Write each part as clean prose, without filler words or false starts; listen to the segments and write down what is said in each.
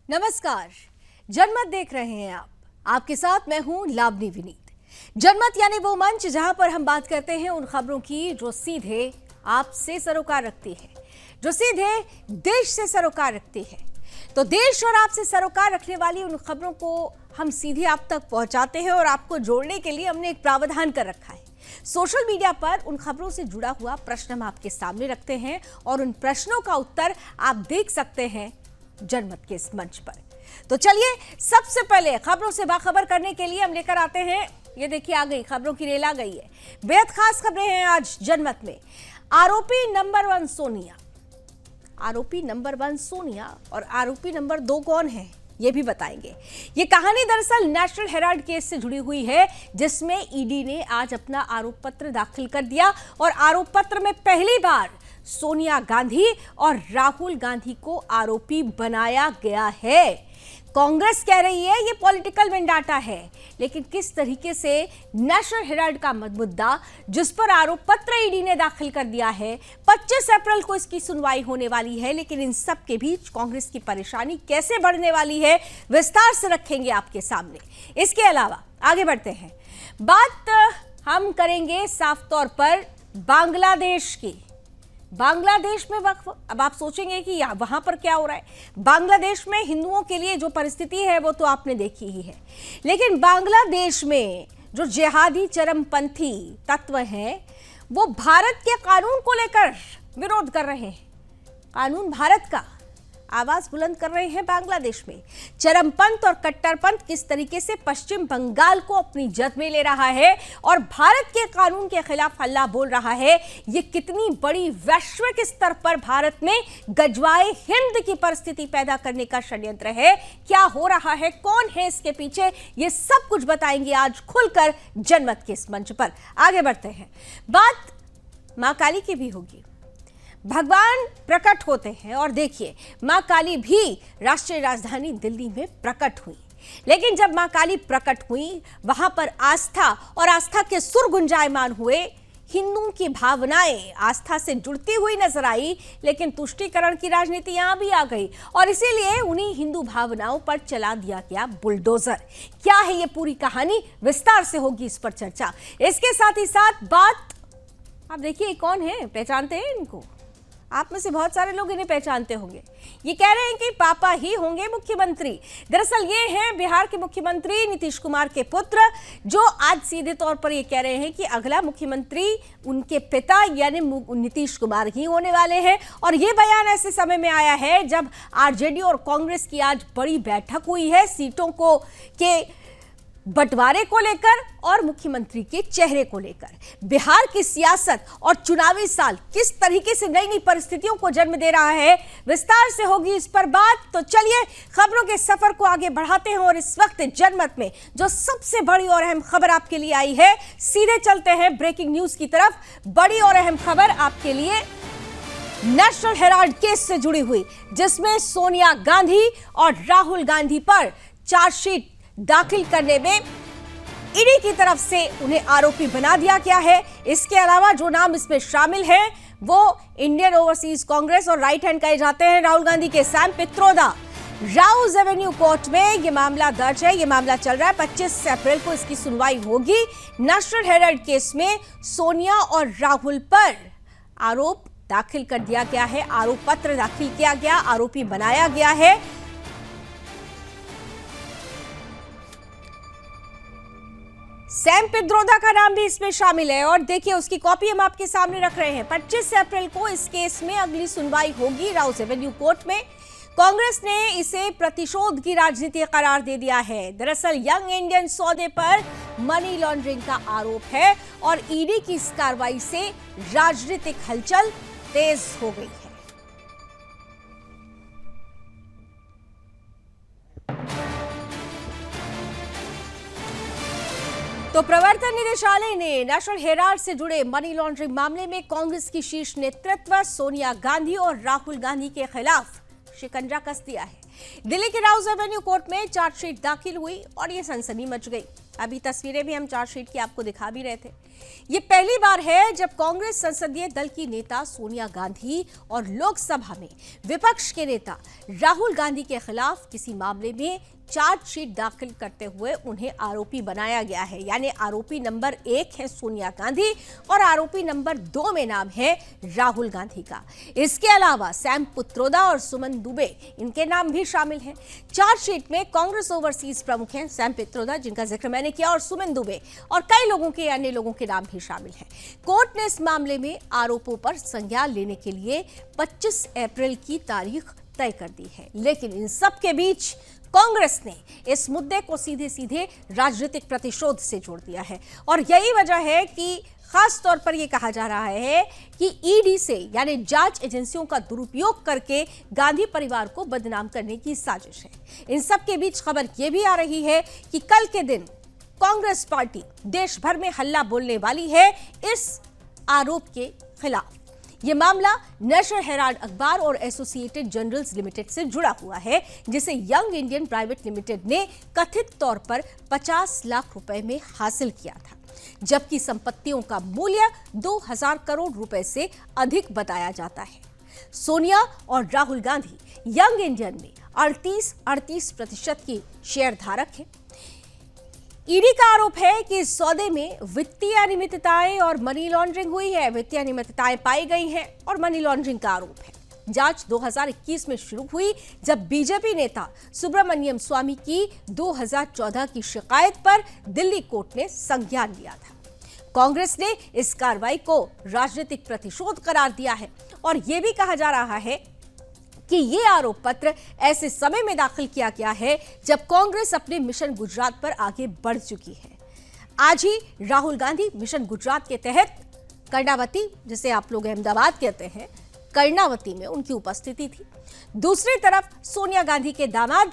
नमस्कार। जनमत देख रहे हैं आप। आपके साथ मैं हूं लावनी विनीत। जनमत यानी वो मंच जहां पर हम बात करते हैं उन खबरों की जो सीधे आपसे सरोकार रखती है, जो सीधे देश से सरोकार रखती है। तो देश और आपसे सरोकार रखने वाली उन खबरों को हम सीधे आप तक पहुंचाते हैं और आपको जोड़ने के लिए हमने एक प्रावधान कर रखा है। सोशल मीडिया पर उन खबरों से जुड़ा हुआ प्रश्न हम आपके सामने रखते हैं और उन प्रश्नों का उत्तर आप देख सकते हैं जनमत के इस मंच पर। तो चलिए, सबसे पहले खबरों से बाखबर करने के लिए हम लेकर आते हैं, ये देखिए आ गई, खबरों की रेल आ गई है। बेहद खास खबरें हैं आज जनमत में। आरोपी नंबर 1 सोनिया, आरोपी नंबर 1 सोनिया और आरोपी नंबर 2 कौन है ये भी बताएंगे। ये कहानी दरअसल नेशनल हेराल्ड केस से जुड़ी हुई है, जिसमें ईडी ने आज अपना आरोप पत्र दाखिल कर दिया और आरोप पत्र में पहली बार सोनिया गांधी और राहुल गांधी को आरोपी बनाया गया है। कांग्रेस कह रही है ये पॉलिटिकल वेंडाटा है, लेकिन किस तरीके से नेशनल हेराल्ड का मुद्दा जिस पर आरोप पत्र ईडी ने दाखिल कर दिया है, 25 अप्रैल को इसकी सुनवाई होने वाली है, लेकिन इन सब के बीच कांग्रेस की परेशानी कैसे बढ़ने वाली है विस्तार से रखेंगे आपके सामने। इसके अलावा आगे बढ़ते हैं, बात हम करेंगे साफ तौर पर बांग्लादेश की। बांग्लादेश में वक्फ, अब आप सोचेंगे कि वहां पर क्या हो रहा है। बांग्लादेश में हिंदुओं के लिए जो परिस्थिति है वो तो आपने देखी ही है, लेकिन बांग्लादेश में जो जिहादी चरमपंथी तत्व हैं वो भारत के कानून को लेकर विरोध कर रहे हैं। कानून भारत का, आवाज बुलंद कर रहे हैं बांग्लादेश में। चरमपंथ और कट्टरपंथ किस तरीके से पश्चिम बंगाल को अपनी जद में ले रहा है और भारत के कानून के खिलाफ हल्ला बोल रहा है, ये कितनी बड़ी वैश्विक स्तर पर भारत में गजवाए हिंद की परिस्थिति पैदा करने का षड्यंत्र है। क्या हो रहा है, कौन है इसके पीछे, ये सब कुछ बताएंगे आज खुलकर जनमत के इस मंच पर। आगे बढ़ते हैं, बात मां काली की भी होगी। भगवान प्रकट होते हैं और देखिए, मां काली भी राष्ट्रीय राजधानी दिल्ली में प्रकट हुई, लेकिन जब मां काली प्रकट हुई वहां पर आस्था और आस्था के सुर गुंजायमान हुए। हिंदुओं की भावनाएं आस्था से जुड़ती हुई नजर आई, लेकिन तुष्टीकरण की राजनीति यहां भी आ गई और इसीलिए उन्हीं हिंदू भावनाओं पर चला दिया गया बुलडोजर। क्या है ये पूरी कहानी, विस्तार से होगी इस पर चर्चा। इसके साथ ही साथ बात, आप देखिए कौन है, पहचानते हैं इनको? आप में से बहुत सारे लोग इन्हें पहचानते होंगे। ये कह रहे हैं कि पापा ही होंगे मुख्यमंत्री। दरअसल ये हैं बिहार के मुख्यमंत्री नीतीश कुमार के पुत्र, जो आज सीधे तौर पर ये कह रहे हैं कि अगला मुख्यमंत्री उनके पिता यानी नीतीश कुमार ही होने वाले हैं। और ये बयान ऐसे समय में आया है जब आरजेडी और कांग्रेस की आज बड़ी बैठक हुई है सीटों को के बंटवारे को लेकर और मुख्यमंत्री के चेहरे को लेकर। बिहार की सियासत और चुनावी साल किस तरीके से नई नई परिस्थितियों को जन्म दे रहा है, विस्तार से होगी इस पर बात। तो चलिए खबरों के सफर को आगे बढ़ाते हैं और इस वक्त जनमत में जो सबसे बड़ी और अहम खबर आपके लिए आई है, सीधे चलते हैं ब्रेकिंग न्यूज की तरफ। बड़ी और अहम खबर आपके लिए नेशनल हेराल्ड केस से जुड़ी हुई, जिसमें सोनिया गांधी और राहुल गांधी पर चार्जशीट दाखिल करने में ईडी की तरफ से उन्हें आरोपी बना दिया गया है। इसके अलावा जो नाम इसमें शामिल हैं वो इंडियन ओवरसीज कांग्रेस और राइट हैंड कहे जाते हैं राहुल गांधी के Sam Pitroda. Rouse Avenue court में ये मामला दर्ज है, ये मामला चल रहा है। 25 अप्रैल को इसकी सुनवाई होगी। नेशनल हेराल्ड केस में सोनिया और राहुल पर आरोप दाखिल कर दिया गया है, आरोप पत्र दाखिल किया गया, आरोपी बनाया गया है। सैम पित्रोदा का नाम भी इसमें शामिल है और देखिए उसकी कॉपी हम आपके सामने रख रहे हैं। 25 अप्रैल को इस केस में अगली सुनवाई होगी राउज एवेन्यू कोर्ट में। कांग्रेस ने इसे प्रतिशोध की राजनीति करार दे दिया है। दरअसल यंग इंडियन सौदे पर मनी लॉन्ड्रिंग का आरोप है और ईडी की इस कार्रवाई से राजनीतिक हलचल तेज हो गई है। तो प्रवर्तन निदेशालय ने नेशनल हेराल्ड से जुड़े मनी लॉन्ड्रिंग मामले में कांग्रेस की शीर्ष नेतृत्व सोनिया गांधी और राहुल गांधी के खिलाफ शिकंजा कस दिया है। दिल्ली के राउज एवेन्यू कोर्ट में चार्जशीट दाखिल हुई और ये सनसनी मच गई। अभी तस्वीरें भी हम चार्जशीट की आपको दिखा भी रहे थे। ये पहली बार है जब कांग्रेस संसदीय दल की नेता सोनिया गांधी और लोकसभा में विपक्ष के नेता राहुल गांधी के खिलाफ किसी मामले में चार्जशीट दाखिल करते हुए उन्हें आरोपी बनाया गया है। यानी आरोपी नंबर 1 है सोनिया गांधी और आरोपी नंबर 2 में नाम है राहुल गांधी का। इसके अलावा सैम पित्रोदा और सुमन दुबे, इनके नाम भी शामिल हैं। चार्जशीट में कांग्रेस ओवरसीज प्रमुख हैं सैम पित्रोदा, जिनका जिक्र मैंने किया, और सुमन दुबे, और कई लोगों के अन्य लोगों के नाम भी शामिल हैं। कोर्ट ने इस मामले में आरोपों पर संज्ञान लेने के लिए 25 अप्रैल की तारीख तय कर दी है। लेकिन इन सब के बीच कांग्रेस ने इस मुद्दे को सीधे सीधे राजनीतिक प्रतिशोध से जोड़ दिया है और यही वजह है कि खास तौर पर यह कहा जा रहा है कि ईडी से, यानी जांच एजेंसियों का दुरुपयोग करके गांधी परिवार को बदनाम करने की साजिश है। इन सब के बीच खबर यह भी आ रही है कि कल के दिन कांग्रेस पार्टी देश भर में हल्ला बोलने वाली है इस आरोप के खिलाफ। यह मामला नेशनल हेराल्ड अखबार और एसोसिएटेड जर्नल्स लिमिटेड से जुड़ा हुआ है, जिसे यंग इंडियन प्राइवेट लिमिटेड ने कथित तौर पर 50 लाख रुपए में हासिल किया था, जबकि संपत्तियों का मूल्य 2000 करोड़ रुपए से अधिक बताया जाता है। सोनिया और राहुल गांधी यंग इंडियन में 38% की शेयर धारक है। ईडी का आरोप है कि इस सौदे में वित्तीय अनियमितताएं और मनी लॉन्ड्रिंग हुई है। वित्तीय अनियमितताएं पाई गई हैं और मनी लॉन्ड्रिंग का आरोप है। जांच 2021 में शुरू हुई, जब बीजेपी नेता सुब्रमण्यम स्वामी की 2014 की शिकायत पर दिल्ली कोर्ट ने संज्ञान लिया था। कांग्रेस ने इस कार्रवाई को राजनीतिक प्रतिशोध करार दिया है और यह भी कहा जा रहा है कि ये आरोप पत्र ऐसे समय में दाखिल किया गया है जब कांग्रेस अपने मिशन गुजरात पर आगे बढ़ चुकी है। आज ही राहुल गांधी मिशन गुजरात के तहत कर्णावती, जिसे आप लोग अहमदाबाद कहते हैं, कर्णावती में उनकी उपस्थिति थी। दूसरी तरफ सोनिया गांधी के दामाद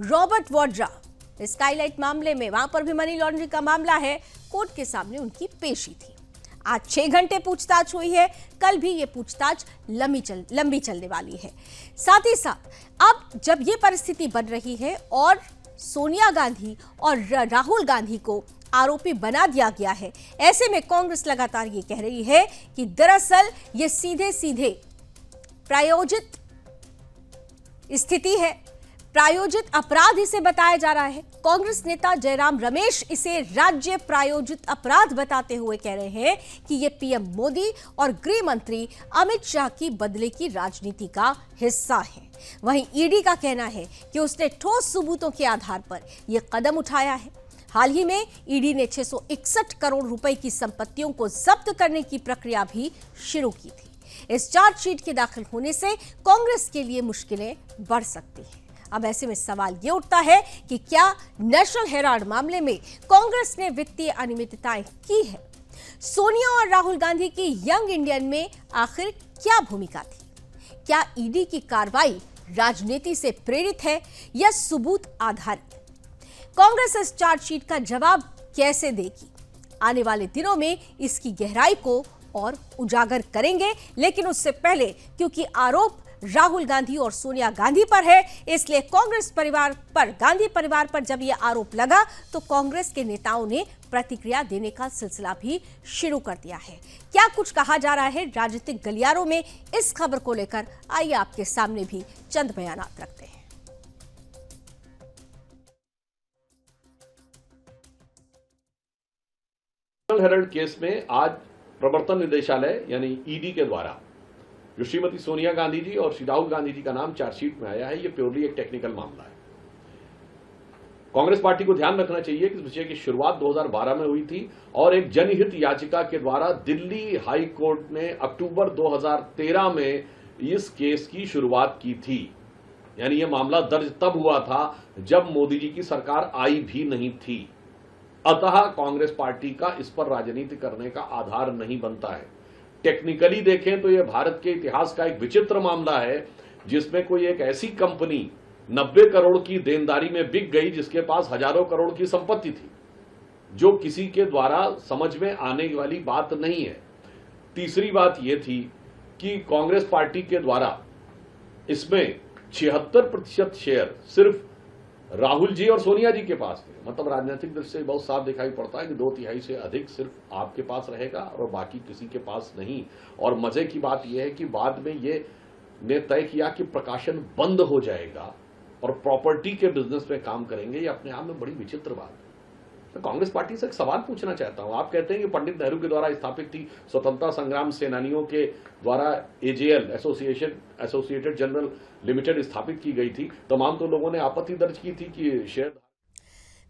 रॉबर्ट वाड्रा, स्काईलाइट मामले में, वहां पर भी मनी लॉन्ड्रिंग का मामला है, कोर्ट के सामने उनकी पेशी थी। आज 6 घंटे पूछताछ हुई है। कल भी ये पूछताछ लंबी चलने वाली है। साथ ही साथ अब जब ये परिस्थिति बन रही है और सोनिया गांधी और राहुल गांधी को आरोपी बना दिया गया है, ऐसे में कांग्रेस लगातार ये कह रही है कि दरअसल ये सीधे सीधे प्रायोजित स्थिति है, प्रायोजित अपराध इसे बताया जा रहा है। कांग्रेस नेता जयराम रमेश इसे राज्य प्रायोजित अपराध बताते हुए कह रहे हैं कि यह पीएम मोदी और गृह मंत्री अमित शाह की बदले की राजनीति का हिस्सा है। वहीं ईडी का कहना है कि उसने ठोस सबूतों के आधार पर यह कदम उठाया है। हाल ही में ईडी ने 661 करोड़ रुपए की संपत्तियों को जब्त करने की प्रक्रिया भी शुरू की थी। इस चार्जशीट के दाखिल होने से कांग्रेस के लिए मुश्किलें बढ़ सकती हैं। अब ऐसे में सवाल ये उठता है कि क्या नेशनल हेराल्ड मामले में कांग्रेस ने वित्तीय अनियमितताएं की है? सोनिया और राहुल गांधी की यंग इंडियन में आखिर क्या भूमिका थी? क्या ईडी की कार्रवाई राजनीति से प्रेरित है या सबूत आधारित? कांग्रेस इस चार्जशीट का जवाब कैसे देगी? आने वाले दिनों में इसकी गहराई को और उजागर करेंगे, लेकिन उससे पहले, क्योंकि आरोप राहुल गांधी और सोनिया गांधी पर है, इसलिए कांग्रेस परिवार पर, गांधी परिवार पर जब यह आरोप लगा तो कांग्रेस के नेताओं ने प्रतिक्रिया देने का सिलसिला भी शुरू कर दिया है। क्या कुछ कहा जा रहा है राजनीतिक गलियारों में, इस खबर को लेकर आइए आपके सामने भी चंद बयानात रखते हैं। हेराल्ड केस में आज प्रवर्तन निदेशालय यानी ईडी के द्वारा जो श्रीमती सोनिया गांधी जी और श्री राहुल गांधी जी का नाम चार्जशीट में आया है, ये प्योरली एक टेक्निकल मामला है। कांग्रेस पार्टी को ध्यान रखना चाहिए कि इस विषय की शुरुआत 2012 में हुई थी और एक जनहित याचिका के द्वारा दिल्ली हाई कोर्ट ने अक्टूबर 2013 में इस केस की शुरुआत की थी। यानी ये मामला दर्ज तब हुआ था जब मोदी जी की सरकार आई भी नहीं थी। अतः कांग्रेस पार्टी का इस पर राजनीति करने का आधार नहीं बनता है। टेक्निकली देखें तो यह भारत के इतिहास का एक विचित्र मामला है जिसमें कोई एक ऐसी कंपनी 90 करोड़ की देनदारी में बिक गई जिसके पास हजारों करोड़ की संपत्ति थी, जो किसी के द्वारा समझ में आने वाली बात नहीं है। तीसरी बात यह थी कि कांग्रेस पार्टी के द्वारा इसमें 76% शेयर सिर्फ राहुल जी और सोनिया जी के पास थे। मतलब राजनीतिक दृष्टि से बहुत साफ दिखाई पड़ता है कि 2/3 से अधिक सिर्फ आपके पास रहेगा और बाकी किसी के पास नहीं। और मजे की बात यह है कि बाद में ये ने तय किया कि प्रकाशन बंद हो जाएगा और प्रॉपर्टी के बिजनेस में काम करेंगे। ये अपने आप में बड़ी विचित्र बात है। तो कांग्रेस पार्टी से एक सवाल पूछना चाहता हूं। आप कहते हैं कि पंडित नेहरू के द्वारा स्थापित थी, स्वतंत्रता संग्राम सेनानियों के द्वारा एजेएल एसोसिएटेड जनरल लिमिटेड स्थापित की गई थी। तमाम तो लोगों ने आपत्ति दर्ज की थी कि शेयर।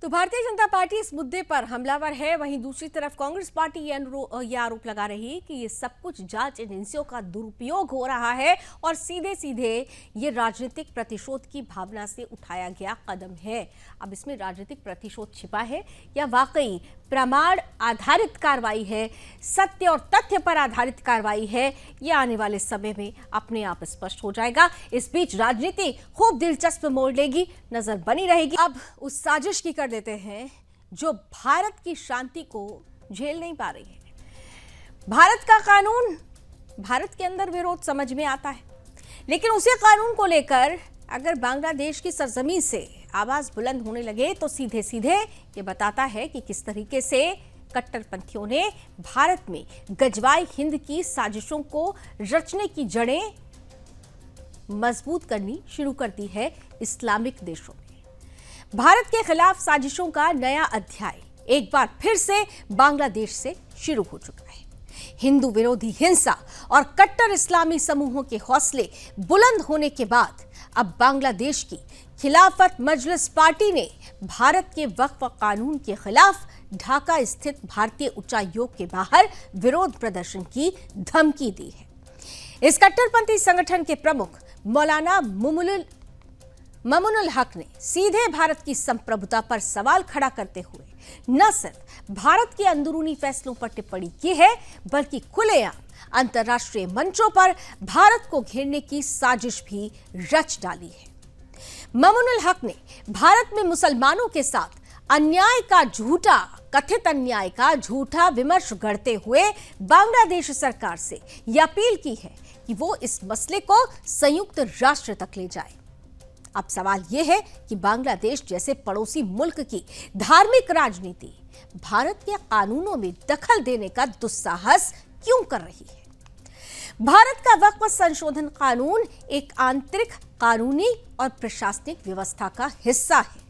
तो भारतीय जनता पार्टी इस मुद्दे पर हमलावर है, वहीं दूसरी तरफ कांग्रेस पार्टी ये आरोप लगा रही है कि ये सब कुछ जांच एजेंसियों का दुरुपयोग हो रहा है और सीधे सीधे ये राजनीतिक प्रतिशोध की भावना से उठाया गया कदम है। अब इसमें राजनीतिक प्रतिशोध छिपा है या वाकई प्रमाण आधारित कार्रवाई है, सत्य और तथ्य पर आधारित कार्रवाई है, ये आने वाले समय में अपने आप स्पष्ट हो जाएगा। इस बीच राजनीति खूब दिलचस्प मोड़ लेगी, नजर बनी रहेगी। अब उस साजिश की कर देते हैं जो भारत की शांति को झेल नहीं पा रही है। भारत का कानून, भारत के अंदर विरोध समझ में आता है, लेकिन उसी कानून को लेकर अगर बांग्लादेश की सरजमीन से आवाज बुलंद होने लगे तो सीधे सीधे ये बताता है कि किस तरीके से कट्टरपंथियों ने भारत में गजवाई हिंद की साजिशों को रचने की जड़ें मजबूत करनी शुरू कर दी है इस्लामिक देशों ने। भारत के खिलाफ साजिशों का नया अध्याय एक बार फिर से बांग्लादेश से शुरू हो चुका है। हिंदू विरोधी हिंसा और कट्टर इस्लामी समूहों के हौसले बुलंद होने के बाद अब बांग्लादेश की खिलाफत मजलिस पार्टी ने भारत के वक्फ कानून के खिलाफ ढाका स्थित भारतीय उच्चायोग के बाहर विरोध प्रदर्शन की धमकी दी है। इस कट्टरपंथी संगठन के प्रमुख मौलाना ममुनुल हक ने सीधे भारत की संप्रभुता पर सवाल खड़ा करते हुए न सिर्फ भारत के अंदरूनी फैसलों पर टिप्पणी की है, बल्कि खुलेआम अंतर्राष्ट्रीय मंचों पर भारत को घेरने की साजिश भी रच डाली है। ममुनुल हक ने भारत में मुसलमानों के साथ कथित अन्याय का झूठा विमर्श गढ़ते हुए बांग्लादेश सरकार से यह अपील की है कि वो इस मसले को संयुक्त राष्ट्र तक ले जाए। अब सवाल यह है कि बांग्लादेश जैसे पड़ोसी मुल्क की धार्मिक राजनीति भारत के कानूनों में दखल देने का दुस्साहस क्यों कर रही है? भारत का वक्फ संशोधन कानून एक आंतरिक कानूनी और प्रशासनिक व्यवस्था का हिस्सा है,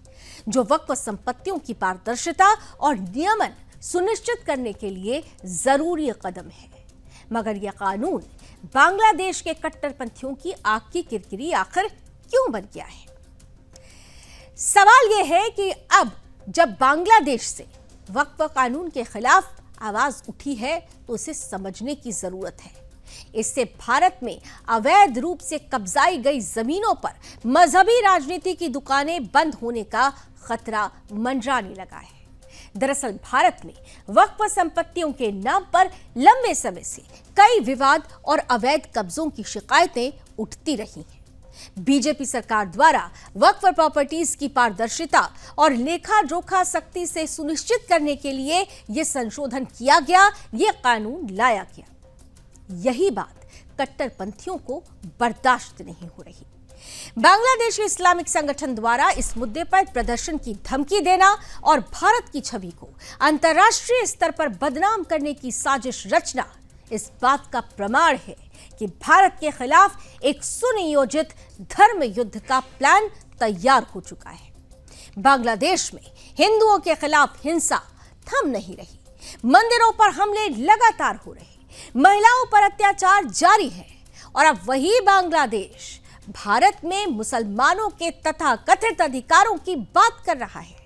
जो वक्फ संपत्तियों की पारदर्शिता और नियमन सुनिश्चित करने के लिए जरूरी कदम है। मगर यह कानून बांग्लादेश के कट्टरपंथियों की आग की किरकिरी आखिर क्यों बन गया है? सवाल यह है कि अब जब बांग्लादेश से वक्फ कानून के खिलाफ आवाज उठी है तो इसे समझने की जरूरत है। इससे भारत में अवैध रूप से कब्जाई गई जमीनों पर मजहबी राजनीति की दुकानें बंद होने का खतरा मंडराने लगा है। दरअसल भारत में वक्फ संपत्तियों के नाम पर लंबे समय से कई विवाद और अवैध कब्जों की शिकायतें उठती रही हैं। बीजेपी सरकार द्वारा वक्फ प्रॉपर्टीज की पारदर्शिता और लेखा जोखा सख्ती से सुनिश्चित करने के लिए यह संशोधन किया गया, यह कानून लाया गया। यही बात कट्टरपंथियों को बर्दाश्त नहीं हो रही। बांग्लादेश इस्लामिक संगठन द्वारा इस मुद्दे पर प्रदर्शन की धमकी देना और भारत की छवि को अंतर्राष्ट्रीय स्तर पर बदनाम करने की साजिश रचना इस बात का प्रमाण है कि भारत के खिलाफ एक सुनियोजित धर्म युद्ध का प्लान तैयार हो चुका है। बांग्लादेश में हिंदुओं के खिलाफ हिंसा थम नहीं रही, मंदिरों पर हमले लगातार हो रहे, महिलाओं पर अत्याचार जारी है और अब वही बांग्लादेश भारत में मुसलमानों के तथाकथित अधिकारों की बात कर रहा है।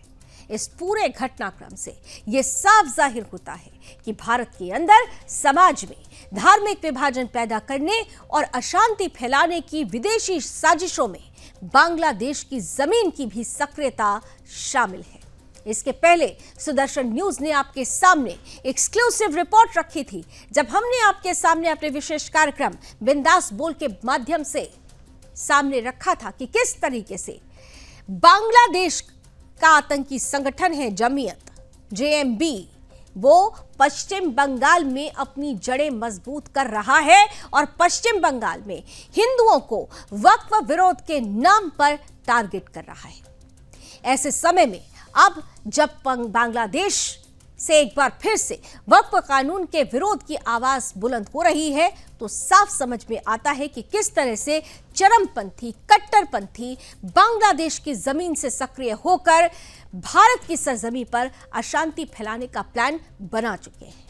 इस पूरे घटनाक्रम से यह साफ जाहिर होता है कि भारत के अंदर समाज में धार्मिक विभाजन पैदा करने और अशांति फैलाने की विदेशी साजिशों में बांग्लादेश की जमीन की भी सक्रियता शामिल है। इसके पहले सुदर्शन न्यूज ने आपके सामने एक्सक्लूसिव रिपोर्ट रखी थी, जब हमने आपके सामने अपने विशेष कार्यक्रम बिंदास बोल के माध्यम से सामने रखा था कि किस तरीके से बांग्लादेश का आतंकी संगठन है जमीयत JMB, वो पश्चिम बंगाल में अपनी जड़ें मजबूत कर रहा है और पश्चिम बंगाल में हिंदुओं को वक्फ विरोध के नाम पर टारगेट कर रहा है। ऐसे समय में अब जब बांग्लादेश से एक बार फिर से वक्फ कानून के विरोध की आवाज बुलंद हो रही है तो साफ समझ में आता है कि किस तरह से चरमपंथी कट्टरपंथी बांग्लादेश की जमीन से सक्रिय होकर भारत की सरजमीं पर अशांति फैलाने का प्लान बना चुके हैं।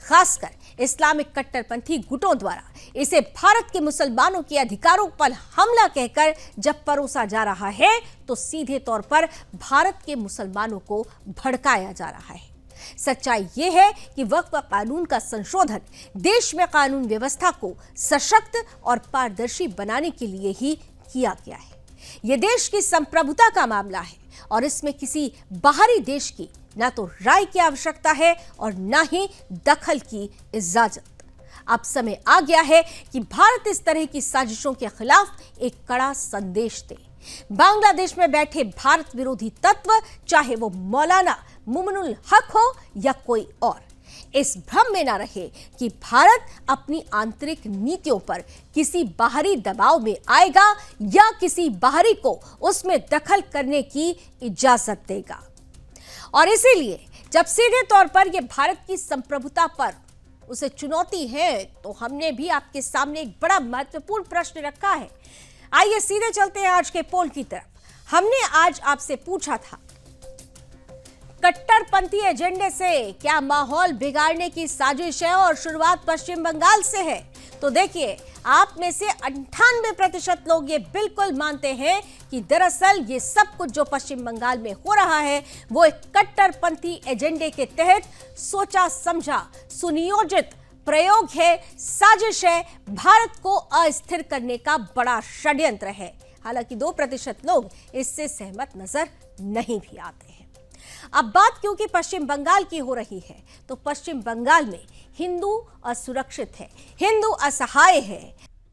खासकर इस्लामिक कट्टरपंथी गुटों द्वारा इसे भारत के मुसलमानों के अधिकारों पर हमला कहकर जब परोसा जा रहा है तो सीधे तौर पर भारत के मुसलमानों को भड़काया जा रहा है। सच्चाई यह है कि वक्फ कानून का संशोधन देश में कानून व्यवस्था को सशक्त और पारदर्शी बनाने के लिए ही किया गया है। यह देश की संप्रभुता का मामला है और इसमें किसी बाहरी देश की ना तो राय की आवश्यकता है और ना ही दखल की इजाजत। अब समय आ गया है कि भारत इस तरह की साजिशों के खिलाफ एक कड़ा संदेश दे। बांग्लादेश में बैठे भारत विरोधी तत्व, चाहे वो मौलाना मुमिनुल हक हो या कोई और, इस भ्रम में ना रहे कि भारत अपनी आंतरिक नीतियों पर किसी बाहरी दबाव में आएगा या किसी बाहरी को उसमें दखल करने की इजाजत देगा। और इसीलिए जब सीधे तौर पर यह भारत की संप्रभुता पर उसे चुनौती है तो हमने भी आपके सामने एक बड़ा महत्वपूर्ण प्रश्न रखा है। आइए सीधे चलते हैं आज के पोल की तरफ। हमने आज आपसे पूछा था, कट्टरपंथी एजेंडे से क्या माहौल बिगाड़ने की साजिश है और शुरुआत पश्चिम बंगाल से है? तो देखिए, आप में से 98% लोग ये बिल्कुल मानते हैं कि दरअसल ये सब कुछ जो पश्चिम बंगाल में हो रहा है वो एक कट्टरपंथी एजेंडे के तहत सोचा समझा सुनियोजित प्रयोग है, साजिश है, भारत को अस्थिर करने का बड़ा षड्यंत्र है। हालांकि 2% लोग इससे सहमत नजर नहीं भी आते हैं। अब बात क्योंकि पश्चिम बंगाल की हो रही है तो पश्चिम बंगाल में हिंदू असुरक्षित है, हिंदू असहाय है।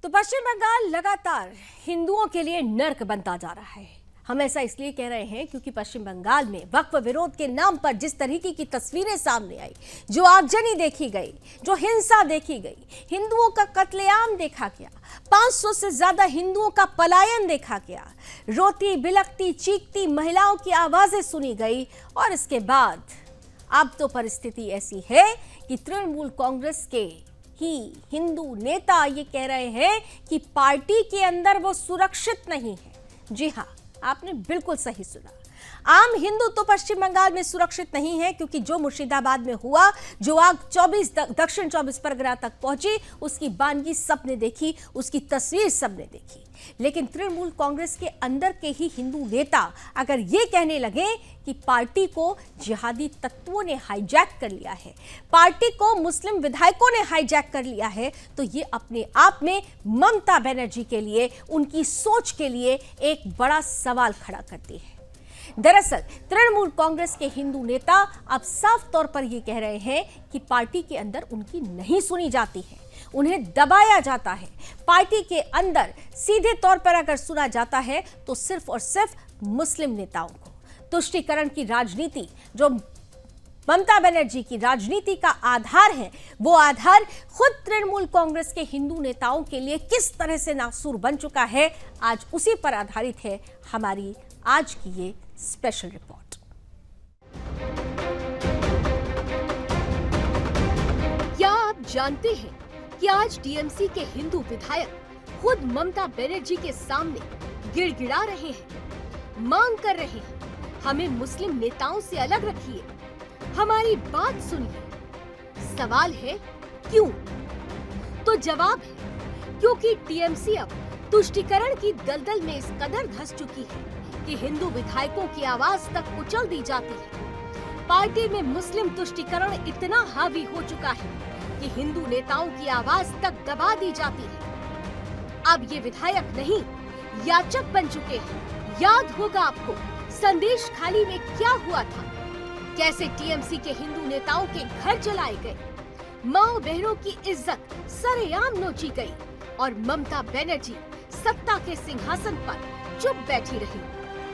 तो पश्चिम बंगाल लगातार हिंदुओं के लिए नर्क बनता जा रहा है। हम ऐसा इसलिए कह रहे हैं क्योंकि पश्चिम बंगाल में वक्फ विरोध के नाम पर जिस तरीके की तस्वीरें सामने आई, जो आगजनी देखी गई, जो हिंसा देखी गई, हिंदुओं का कत्लेआम देखा गया, 500 से ज्यादा हिंदुओं का पलायन देखा गया, रोती बिलखती चीखती महिलाओं की आवाजें सुनी गई और इसके बाद अब तो परिस्थिति ऐसी है कि तृणमूल कांग्रेस के ही हिंदू नेता ये कह रहे हैं कि पार्टी के अंदर वो सुरक्षित नहीं है। जी हाँ, आपने बिल्कुल सही सुना। आम हिंदू तो पश्चिम बंगाल में सुरक्षित नहीं है क्योंकि जो मुर्शिदाबाद में हुआ, जो आग दक्षिण 24 परगना तक पहुंची, उसकी बानगी सबने देखी, उसकी तस्वीर सबने देखी। लेकिन तृणमूल कांग्रेस के अंदर के ही हिंदू नेता अगर ये कहने लगे कि पार्टी को जिहादी तत्वों ने हाईजैक कर लिया है, पार्टी को मुस्लिम विधायकों ने हाईजैक कर लिया है, तो ये अपने आप में ममता बनर्जी के लिए, उनकी सोच के लिए एक बड़ा सवाल खड़ा करती है। दरअसल तृणमूल कांग्रेस के हिंदू नेता अब साफ तौर पर यह कह रहे हैं कि पार्टी के अंदर उनकी नहीं सुनी जाती है, उन्हें दबाया जाता है। पार्टी के अंदर सीधे तौर पर अगर सुना जाता है तो सिर्फ और सिर्फ मुस्लिम नेताओं को। तुष्टीकरण की राजनीति जो ममता बनर्जी की राजनीति का आधार है, वो आधार खुद तृणमूल कांग्रेस के हिंदू नेताओं के लिए किस तरह से नासूर बन चुका है, आज उसी पर आधारित है हमारी आज की ये स्पेशल रिपोर्ट। क्या आप जानते हैं कि आज टीएमसी के हिंदू विधायक खुद ममता बनर्जी के सामने गिड़गिड़ा रहे हैं, मांग कर रहे हैं, हमें मुस्लिम नेताओं से अलग रखिए, हमारी बात सुनिए। सवाल है क्यों? तो जवाब है क्योंकि टीएमसी अब तुष्टीकरण की दलदल में इस कदर धंस चुकी है कि हिंदू विधायकों की आवाज तक कुचल दी जाती है। पार्टी में मुस्लिम तुष्टीकरण इतना हावी हो चुका है कि हिंदू नेताओं की आवाज तक दबा दी जाती है। अब ये विधायक नहीं, याचक बन चुके हैं। याद होगा आपको संदेश खाली में क्या हुआ था, कैसे टीएमसी के हिंदू नेताओं के घर जलाए गए, माओ बहनों की इज्जत सरेआम नोची गई और ममता बनर्जी सत्ता के सिंहासन पर चुप बैठी रही।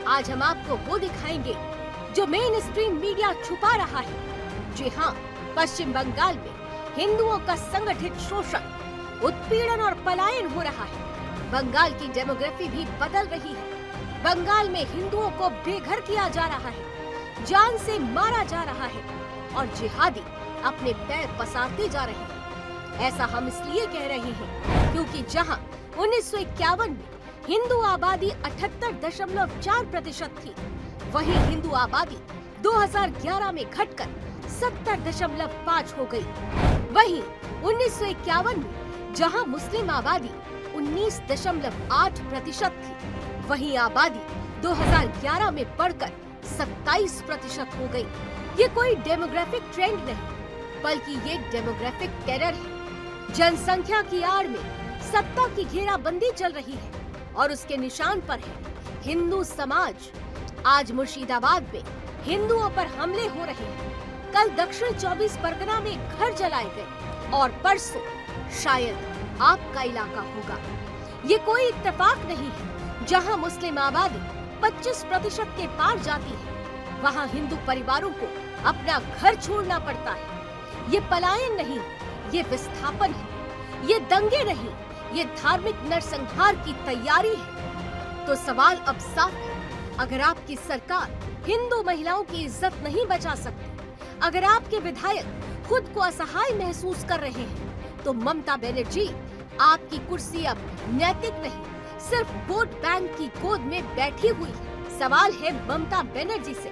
आज हम आपको वो दिखाएंगे जो मेन स्ट्रीम मीडिया छुपा रहा है। जी हाँ, पश्चिम बंगाल में हिंदुओं का संगठित शोषण, उत्पीड़न और पलायन हो रहा है। बंगाल की डेमोग्राफी भी बदल रही है। बंगाल में हिंदुओं को बेघर किया जा रहा है, जान से मारा जा रहा है और जिहादी अपने पैर पसारते जा रहे हैं। ऐसा हम इसलिए कह रहे हैं क्योंकि जहां 1951 में हिंदू आबादी 78.4% थी, वहीं हिंदू आबादी 2011 में घटकर 70.5 हो गई। वहीं 1951 में जहां मुस्लिम आबादी 19.8% थी, वहीं आबादी 2011 में बढ़कर 27% हो गई। ये कोई डेमोग्राफिक ट्रेंड नहीं, बल्कि ये डेमोग्राफिक टेरर है। जनसंख्या की आड़ में सत्ता की घेराबंदी चल रही है और उसके निशान पर है हिंदू समाज। आज मुर्शिदाबाद में हिंदुओं पर हमले हो रहे हैं, कल दक्षिण 24 परगना में घर जलाए गए और परसों शायद आपका इलाका होगा। ये कोई इत्तेफाक नहीं है। जहां मुस्लिम आबादी 25% के पार जाती है, वहां हिंदू परिवारों को अपना घर छोड़ना पड़ता है। ये पलायन नहीं, ये विस्थापन है, ये दंगे नहीं, ये धार्मिक नरसंहार की तैयारी है। तो सवाल अब साफ है, अगर आपकी सरकार हिंदू महिलाओं की इज्जत नहीं बचा सकती, अगर आपके विधायक खुद को असहाय महसूस कर रहे हैं, तो ममता बनर्जी आपकी कुर्सी अब नैतिक नहीं, सिर्फ वोट बैंक की गोद में बैठी हुई है। सवाल है ममता बनर्जी से,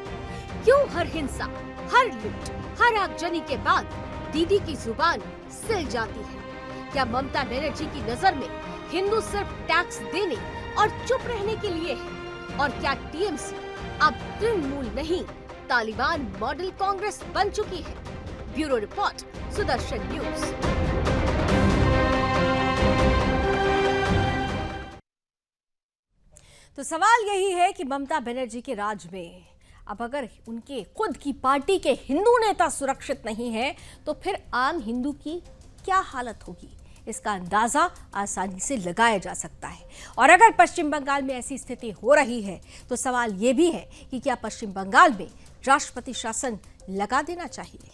क्यों हर हिंसा, हर लूट, हर आगजनी के बाद दीदी की जुबान सिल जाती है? क्या ममता बनर्जी की नजर में हिंदू सिर्फ टैक्स देने और चुप रहने के लिए है? और क्या टीएमसी अब तृणमूल नहीं, तालिबान मॉडल कांग्रेस बन चुकी है? Bureau report, Sudarshan news. तो सवाल यही है कि ममता बनर्जी के राज में अब अगर उनके खुद की पार्टी के हिंदू नेता सुरक्षित नहीं है, तो फिर आम हिंदू की क्या हालत होगी, इसका अंदाजा आसानी से लगाया जा सकता है। और अगर पश्चिम बंगाल में ऐसी स्थिति हो रही है, तो सवाल ये भी है कि क्या पश्चिम बंगाल में राष्ट्रपति शासन लगा देना चाहिए,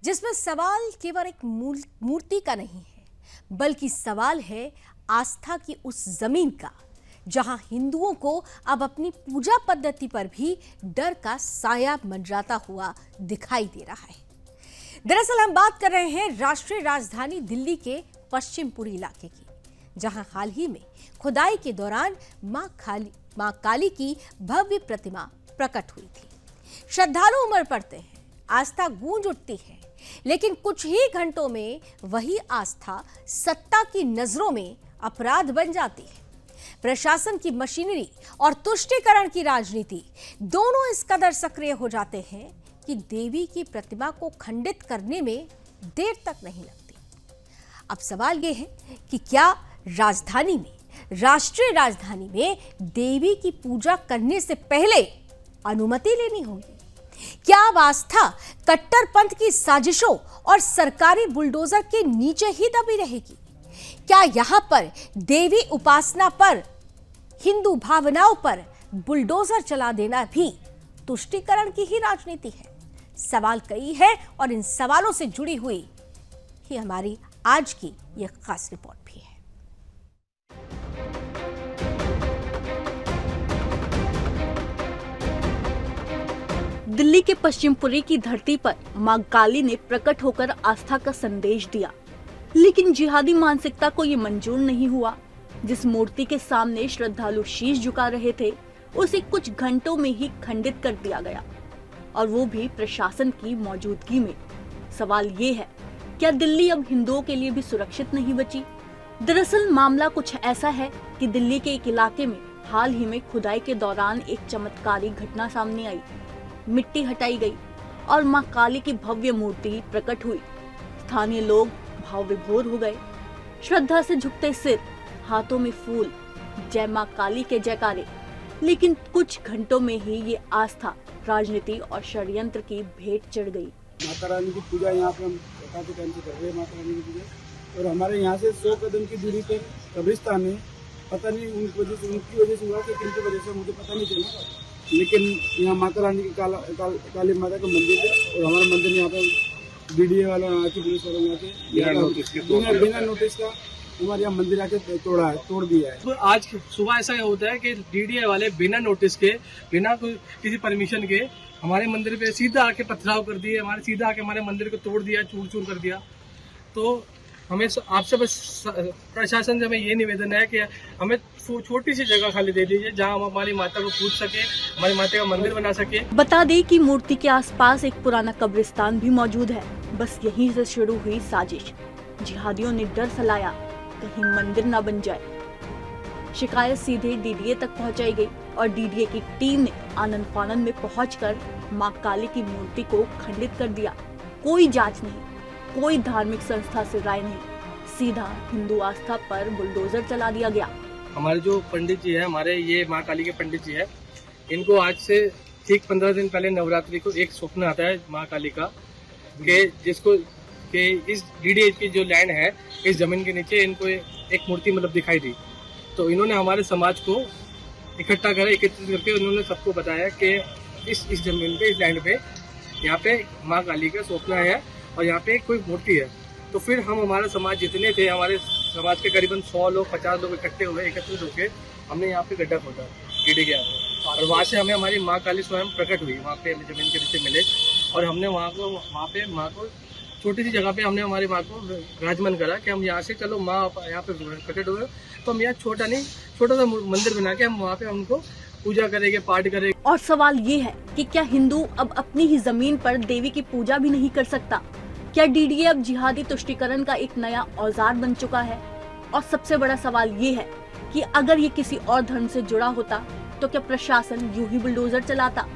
जिसमें सवाल केवल एक मूर्ति का नहीं है, बल्कि सवाल है आस्था की उस जमीन का, जहां हिंदुओं को अब अपनी पूजा पद्धति पर भी डर का साया मंडराता हुआ दिखाई दे रहा है। दरअसल हम बात कर रहे हैं राष्ट्रीय राजधानी दिल्ली के पश्चिमपुरी इलाके की, जहां हाल ही में खुदाई के दौरान मां काली की भव्य प्रतिमा प्रकट हुई थी। श्रद्धालु उमड़ पड़ते हैं, आस्था गूंज उठती है, लेकिन कुछ ही घंटों में वही आस्था सत्ता की नजरों में अपराध बन जाती है। प्रशासन की मशीनरी और तुष्टीकरण की राजनीति दोनों इस कदर सक्रिय हो जाते हैं कि देवी की प्रतिमा को खंडित करने में देर तक नहीं लगती। अब सवाल यह है कि क्या राजधानी में, राष्ट्रीय राजधानी में देवी की पूजा करने से पहले अनुमति लेनी होगी? क्या अब आस्था कट्टरपंथ की साजिशों और सरकारी बुलडोजर के नीचे ही दबी रहेगी? क्या यहां पर देवी उपासना पर, हिंदू भावनाओं पर बुलडोजर चला देना भी तुष्टीकरण की ही राजनीति है? सवाल कई है और इन सवालों से जुड़ी हुई ही हमारी आज की यह खास रिपोर्ट भी है। दिल्ली के पश्चिमपुरी की धरती पर मां काली ने प्रकट होकर आस्था का संदेश दिया, लेकिन जिहादी मानसिकता को ये मंजूर नहीं हुआ। जिस मूर्ति के सामने श्रद्धालु शीश झुका रहे थे, उसे कुछ घंटों में ही खंडित कर दिया गया, और वो भी प्रशासन की मौजूदगी में। सवाल ये है, क्या दिल्ली अब हिंदुओं के लिए भी सुरक्षित नहीं बची? दरअसल मामला कुछ ऐसा है कि दिल्ली के एक इलाके में हाल ही में खुदाई के दौरान एक चमत्कारी घटना सामने आई। मिट्टी हटाई गई और मां काली की भव्य मूर्ति प्रकट हुई। स्थानीय लोग भाव विभोर हो गए, श्रद्धा से झुकते सिर, हाथों में फूल, जय मां काली के जयकारे। लेकिन कुछ घंटों में ही ये आस्था राजनीति और षड्यंत्र की भेंट चढ़ गई। माता रानी की पूजा यहाँ पे हम काफी टाइम से कर रहे हैं, माता रानी की पूजा, और हमारे यहाँ से 100 कदम की दूरी पर कब्रिस्तान है। पता नहीं उनकी वजह से हुआ कि किनकी वजह से, मुझे पता नहीं चला, लेकिन यहाँ माता रानी की काली माता का मंदिर है, और हमारा मंदिर यहाँ पर बीडीए वाला, यहाँ की पुलिस वालों, यहाँ के बिना नोटिस का हमारे यहाँ मंदिर आके तोड़ दिया है। तो आज सुबह ऐसा होता है कि डीडीए वाले बिना नोटिस के, बिना किसी परमिशन के हमारे मंदिर पे सीधा आके पथराव कर दिए, सीधा आके हमारे मंदिर को तोड़ दिया, चूर चूर कर दिया। तो हमें आपसे बस प्रशासन से हमें ये निवेदन है कि हमें छोटी सी जगह खाली दे दीजिए जहां हम हमारी माता को पूज सके, हमारी माता का मंदिर बना सके। बता दें कि मूर्ति के आसपास एक पुराना कब्रिस्तान भी मौजूद है। बस यहीं से शुरू हुई साजिश। जिहादियों ने डर फैलाया कहीं मंदिर न बन जाए। शिकायत सीधे डीडीए तक पहुंचाई गई और डीडीए की टीम ने आनन फानन में पहुंचकर मां काली की मूर्ति को खंडित कर दिया। कोई जांच नहीं, कोई धार्मिक संस्था से राय नहीं, सीधा हिंदू आस्था पर बुलडोजर चला दिया गया। हमारे जो पंडित जी है, हमारे ये माँ काली के पंडित जी है, इनको आज से ठीक 15 दिन पहले नवरात्रि को एक स्वप्न आता है माँ काली का कि इस डीडीए की जो लैंड है, इस जमीन के नीचे इनको एक मूर्ति मतलब दिखाई दी। तो इन्होंने हमारे समाज को इकट्ठा करा, एकत्रित करके उन्होंने सबको बताया कि इस जमीन पे, इस लैंड पे, यहाँ पे माँ काली का स्वप्न है और यहाँ पे कोई मूर्ति है। तो फिर हम, हमारा समाज जितने थे, हमारे समाज के करीबन 100 लोग, 50 लोग इकट्ठे हुए, एकत्रित होकर हमने यहाँ पे गड्ढा खोदा डीडीए के यहाँ पे, और वहाँ से हमें हमारी माँ काली स्वयं प्रकट हुई। वहाँ पे जमीन के नीचे मिले और हमने वहाँ पे माँ को छोटी सी जगह पे हमने हमारी माँ को विराजमान करा कि हम यहाँ से चलो माँ यहाँ पे प्रकट हुए, तो हम यहाँ छोटा सा मंदिर बना के हम वहाँ पे उनको पूजा करेंगे, पाठ करेंगे। और सवाल ये है कि क्या हिंदू अब अपनी ही जमीन पर देवी की पूजा भी नहीं कर सकता? क्या डीडीए अब जिहादी तुष्टीकरण का एक नया औजार बन चुका है? और सबसे बड़ा सवाल ये है कि अगर ये किसी और धर्म से जुड़ा होता तो क्या प्रशासन यूं ही बुलडोजर चलाता?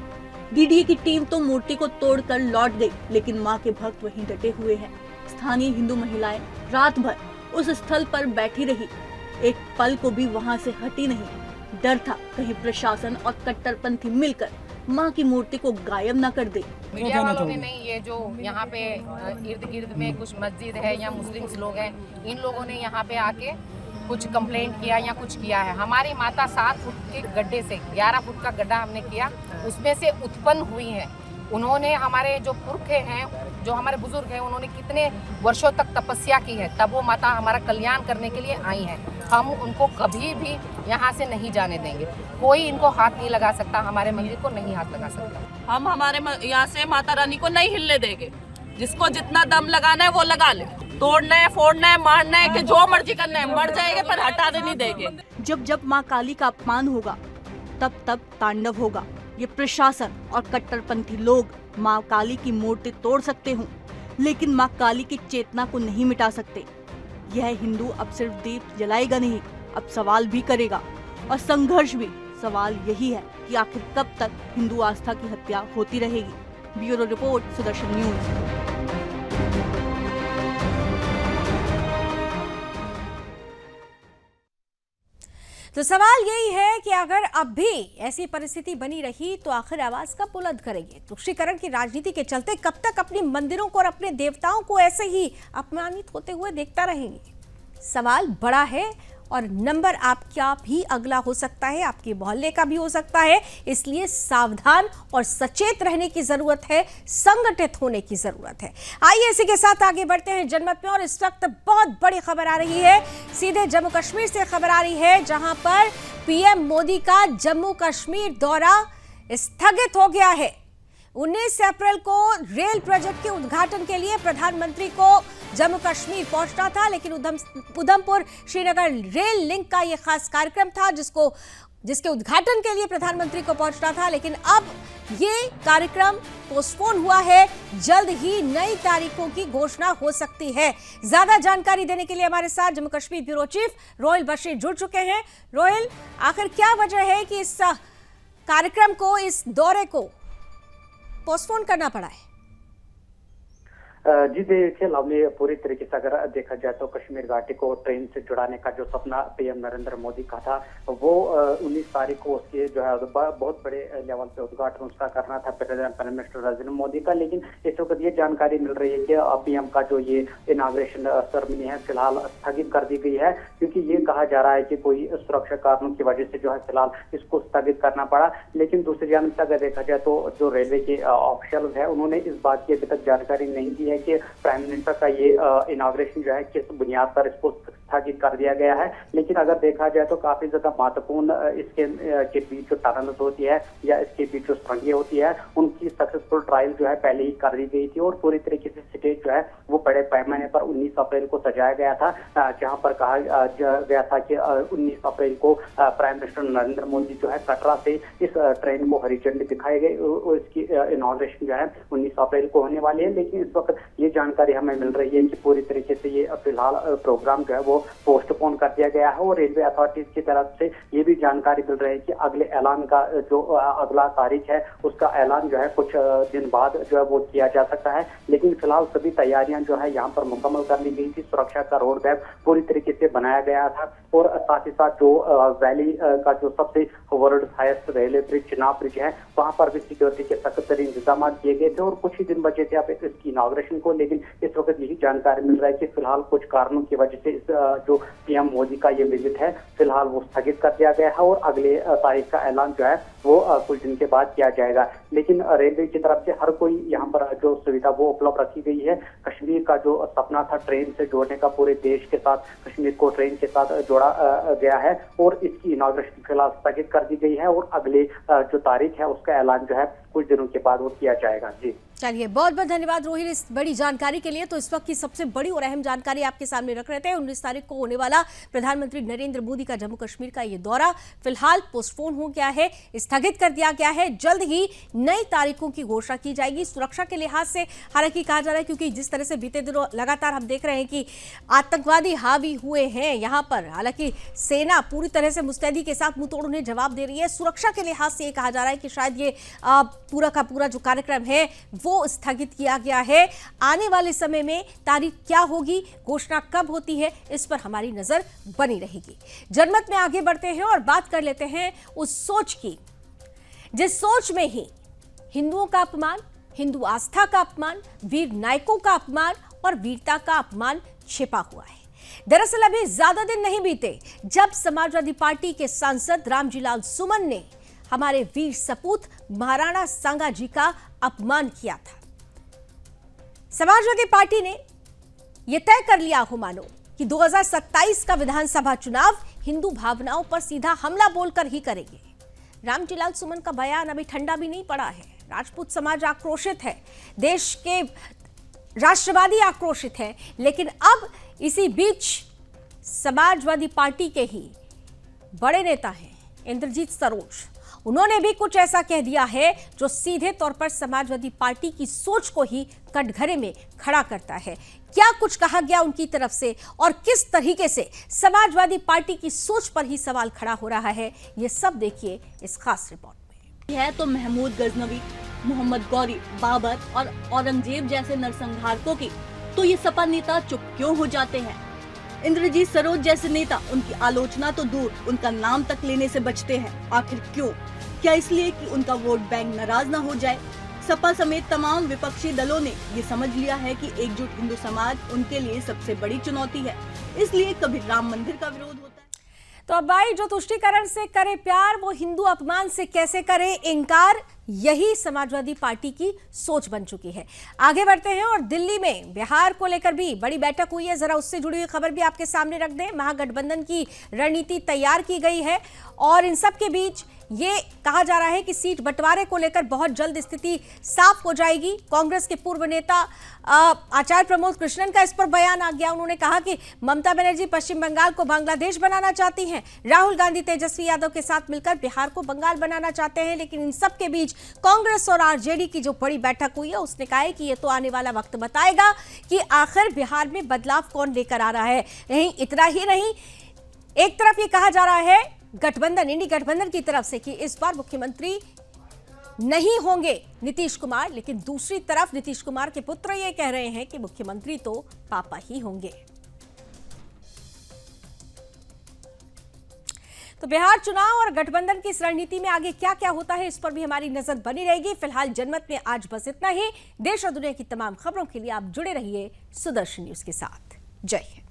डीडीए की टीम तो मूर्ति को तोड़कर लौट गई, लेकिन मां के भक्त वहीं डटे हुए हैं। स्थानीय हिंदू महिलाएं रात भर उस स्थल पर बैठी रही, एक पल को भी वहां से हटी नहीं। डर था कहीं प्रशासन और कट्टरपंथी मिलकर मां की मूर्ति को गायब न कर दे। मीडिया वालों ने नहीं, ये जो यहाँ पे इर्द गिर्द में कुछ मस्जिद है या मुस्लिम्स लोग हैं, इन लोगों ने यहाँ पे आके कुछ कंप्लेंट किया या कुछ किया है। हमारी माता 7 फुट के गड्ढे से 11 फुट का गड्ढा हमने किया, उसमें से उत्पन्न हुई है। उन्होंने, हमारे जो पुरखे हैं, जो हमारे बुजुर्ग हैं, उन्होंने कितने वर्षों तक तपस्या की है, तब वो माता हमारा कल्याण करने के लिए आई हैं। हम उनको कभी भी यहाँ से नहीं जाने देंगे। कोई इनको हाथ नहीं लगा सकता, हमारे मंदिर को नहीं हाथ लगा सकता। हम हमारे यहाँ से माता रानी को नहीं हिलने देंगे। जिसको जितना दम लगाना है वो लगा ले, तोड़ना है, फोड़ना है, मारना है, कि जो मर्जी करना है, मर जाएंगे पर हटाने नहीं देंगे। जब जब मां काली का अपमान होगा तब तब तांडव होगा। ये प्रशासन और कट्टरपंथी लोग मां काली की मूर्ति तोड़ सकते हों, लेकिन मां काली की चेतना को नहीं मिटा सकते। यह हिंदू अब सिर्फ दीप जलाएगा नहीं, अब सवाल भी करेगा, और संघर्ष भी। सवाल यही है कि आखिर कब तक हिंदू आस्था की हत्या होती रहेगी। Bureau report, Sudarshan news. तो सवाल यही है कि अगर अब भी ऐसी परिस्थिति बनी रही तो आखिर आवाज कब बुलंद करेंगे? तुष्टीकरण की राजनीति के चलते कब तक अपने मंदिरों को और अपने देवताओं को ऐसे ही अपमानित होते हुए देखता रहेंगे? सवाल बड़ा है और नंबर आपका भी अगला हो सकता है, आपके मोहल्ले का भी हो सकता है। इसलिए सावधान और सचेत रहने की जरूरत है, संगठित होने की जरूरत है। आइए इसी के साथ आगे बढ़ते हैं जनमत में। और इस वक्त बहुत बड़ी खबर आ रही है, सीधे जम्मू कश्मीर से खबर आ रही है, जहां पर पीएम मोदी का जम्मू कश्मीर दौरा स्थगित हो गया है। 19 अप्रैल को रेल प्रोजेक्ट के उद्घाटन के लिए प्रधानमंत्री को जम्मू कश्मीर पहुंचना था, लेकिन उधमपुर श्रीनगर रेल लिंक का यह खास कार्यक्रम था जिसके उद्घाटन के लिए प्रधानमंत्री को पहुंचना था, लेकिन अब ये कार्यक्रम पोस्टपोन हुआ है। जल्द ही नई तारीखों की घोषणा हो सकती है। ज्यादा जानकारी देने के लिए हमारे साथ जम्मू कश्मीर ब्यूरो चीफ रोहिल बशीर जुड़ चुके हैं। रोहिल, आखिर क्या वजह है कि इस कार्यक्रम को, इस दौरे को पोस्टपोन करना पड़ा है? जी देखिए लावनी, पूरी तरीके से अगर देखा जाए तो कश्मीर घाटी को ट्रेन से जुड़ाने का जो सपना पीएम नरेंद्र मोदी का था, वो 19 तारीख को उसके जो है बहुत बड़े लेवल पे उद्घाटन उसका करना था प्राइम मिनिस्टर नरेंद्र मोदी का। लेकिन इस वक्त ये जानकारी मिल रही है कि पीएम का जो ये इनाग्रेशन सेरेमनी है फिलहाल स्थगित कर दी गई है, क्योंकि ये कहा जा रहा है कि कोई सुरक्षा कारणों की वजह से जो है फिलहाल इसको स्थगित करना पड़ा। लेकिन दूसरी जानब से अगर देखा जाए तो जो रेलवे के ऑफिशियल है, उन्होंने इस बात की अभी तक जानकारी नहीं दी है कि प्राइम मिनिस्टर का ये इनाग्रेशन जो है किस बुनियाद पर इसको स्थगित कर दिया गया है। लेकिन अगर देखा जाए तो काफी ज्यादा महत्वपूर्ण इसके के बीच जो टनल्स होती है या इसके बीच जो सुरंगें होती है उनकी सक्सेसफुल ट्रायल जो है पहले ही कर दी गई थी और पूरी तरीके से स्टेज जो है वो बड़े पैमाने पर 19 अप्रैल को सजाया गया था, जहां पर कहा गया था कि 19 अप्रैल को प्राइम मिनिस्टर नरेंद्र मोदी जो है कटरा से इस ट्रेन को हरी झंडी दिखाएंगे और इसकी इनॉग्रेशन जो है 19 अप्रैल को होने वाली है। लेकिन इस वक्त ये जानकारी हमें मिल रही है कि पूरी तरीके से ये फिलहाल प्रोग्राम जो है वो पोस्टपोन कर दिया गया है और रेलवे अथॉरिटीज की तरफ से ये भी जानकारी मिल रही है कि अगले ऐलान का जो अगला तारीख है उसका ऐलान जो है कुछ दिन बाद जो है वो किया जा सकता है। लेकिन फिलहाल सभी तैयारियां जो है यहाँ पर मुकम्मल कर ली गई थी, सुरक्षा का रोड मैप पूरी तरीके से बनाया गया था और साथ ही साथ जो वैली का जो सबसे world highest railway bridge Chenab bridge है वहां पर भी सिक्योरिटी के सख्त तरीन इंतजाम किए गए थे और कुछ ही दिन बचे थे अब इसकी इनॉग्रेशन को। लेकिन इस वक्त यही जानकारी मिल रहा है कि फिलहाल कुछ कारणों की वजह से इस जो पीएम मोदी का ये विजिट है फिलहाल वो स्थगित कर दिया गया है और अगले तारीख का ऐलान जो है वो कुछ दिन के बाद किया जाएगा। लेकिन रेलवे की तरफ से हर कोई यहाँ पर जो सुविधा वो उपलब्ध रखी गई है। कश्मीर का जो सपना था ट्रेन से जोड़ने का, पूरे देश के साथ कश्मीर को ट्रेन के साथ जोड़ा गया है और इसकी इनॉग्रेशन फिलहाल स्थगित कर दी गई है और अगले जो तारीख है उसका ऐलान जो है कुछ दिनों के बाद वो किया जाएगा। जी चलिए, बहुत बहुत धन्यवाद रोहित इस बड़ी जानकारी के लिए। तो इस वक्त की सबसे बड़ी और अहम जानकारी आपके सामने रख रहे थे। 19 तारीख को होने वाला प्रधानमंत्री नरेंद्र मोदी का जम्मू कश्मीर का ये दौरा फिलहाल पोस्टपोन हो गया है, स्थगित कर दिया गया है। जल्द ही नई तारीखों की घोषणा की जाएगी। सुरक्षा के लिहाज से हालांकि कहा जा रहा है क्योंकि जिस तरह से बीते दिनों लगातार हम देख रहे हैं कि आतंकवादी हावी हुए हैं यहाँ पर, हालांकि सेना पूरी तरह से मुस्तैदी के साथ मुंहतोड़ उन्हें जवाब दे रही है। सुरक्षा के लिहाज से ये कहा जा रहा है कि शायद ये पूरा का पूरा जो कार्यक्रम है वो स्थगित किया गया है। आने वाले समय में तारीख क्या होगी, घोषणा कब होती है, इस पर हमारी नजर बनी रहेगी। जनमत में आगे बढ़ते हैं और बात कर लेते हैं उस सोच की जिस सोच में ही हिंदुओं का अपमान, हिंदू आस्था का अपमान, वीर नायकों का अपमान और वीरता का अपमान छिपा हुआ है। दरअसल अभी ज्यादा दिन नहीं बीते जब समाजवादी पार्टी के सांसद रामजीलाल सुमन ने हमारे वीर सपूत महाराणा सांगा जी का अपमान किया था। समाजवादी पार्टी ने यह तय कर लिया हो मानो कि 2027 का विधानसभा चुनाव हिंदू भावनाओं पर सीधा हमला बोलकर ही करेंगे। रामजीलाल सुमन का बयान अभी ठंडा भी नहीं पड़ा है। राजपूत समाज आक्रोशित है, देश के राष्ट्रवादी आक्रोशित है, लेकिन अब इसी बीच समाजवादी पार्टी के ही बड़े नेता हैं इंद्रजीत सरोज, उन्होंने भी कुछ ऐसा कह दिया है जो सीधे तौर पर समाजवादी पार्टी की सोच को ही कटघरे में खड़ा करता है। क्या कुछ कहा गया उनकी तरफ से और किस तरीके से समाजवादी पार्टी की सोच पर ही सवाल खड़ा हो रहा है, ये सब देखिए इस खास रिपोर्ट में। है तो महमूद गजनवी, मोहम्मद गौरी, बाबर और औरंगजेब जैसे नरसंहारकों की तो ये सपा नेता चुप क्यों हो जाते हैं? इंद्रजीत सरोज जैसे नेता उनकी आलोचना तो दूर, उनका नाम तक लेने से बचते हैं। आखिर क्यों? क्या इसलिए कि उनका वोट बैंक नाराज न हो जाए? सपा समेत तमाम विपक्षी दलों ने ये समझ लिया है कि एकजुट हिंदू समाज उनके लिए सबसे बड़ी चुनौती है, इसलिए कभी राम मंदिर का विरोध होता है तो अब भाई जो तुष्टीकरण से करे प्यार वो हिंदू अपमान से कैसे करे इनकार, यही समाजवादी पार्टी की सोच बन चुकी है। आगे बढ़ते हैं और दिल्ली में बिहार को लेकर भी बड़ी बैठक हुई है। जरा उससे जुड़ी हुई खबर भी आपके सामने रख दें। महागठबंधन की रणनीति तैयार की गई है और इन सब के बीच ये कहा जा रहा है कि सीट बंटवारे को लेकर बहुत जल्द स्थिति साफ हो जाएगी। कांग्रेस के पूर्व नेता आचार्य प्रमोद कृष्णन का इस पर बयान आ गया। उन्होंने कहा कि ममता बनर्जी पश्चिम बंगाल को बांग्लादेश बनाना चाहती हैं, राहुल गांधी तेजस्वी यादव के साथ मिलकर बिहार को बंगाल बनाना चाहते हैं। लेकिन इन सब के बीच कांग्रेस और आरजेडी की जो बड़ी बैठक हुई है उसने कहा है कि ये तो आने वाला वक्त बताएगा कि आखिर बिहार में बदलाव कौन लेकर आ रहा है। नहीं इतना ही नहीं, एक तरफ ये कहा जा रहा है गठबंधन, इंडी गठबंधन की तरफ से कि इस बार मुख्यमंत्री नहीं होंगे नीतीश कुमार, लेकिन दूसरी तरफ नीतीश कुमार के पुत्र ये कह रहे हैं कि मुख्यमंत्री तो पापा ही होंगे। तो बिहार चुनाव और गठबंधन की इस रणनीति में आगे क्या क्या होता है इस पर भी हमारी नजर बनी रहेगी। फिलहाल जनमत में आज बस इतना ही। देश और दुनिया की तमाम खबरों के लिए आप जुड़े रहिए सुदर्शन न्यूज के साथ। जय हिंद।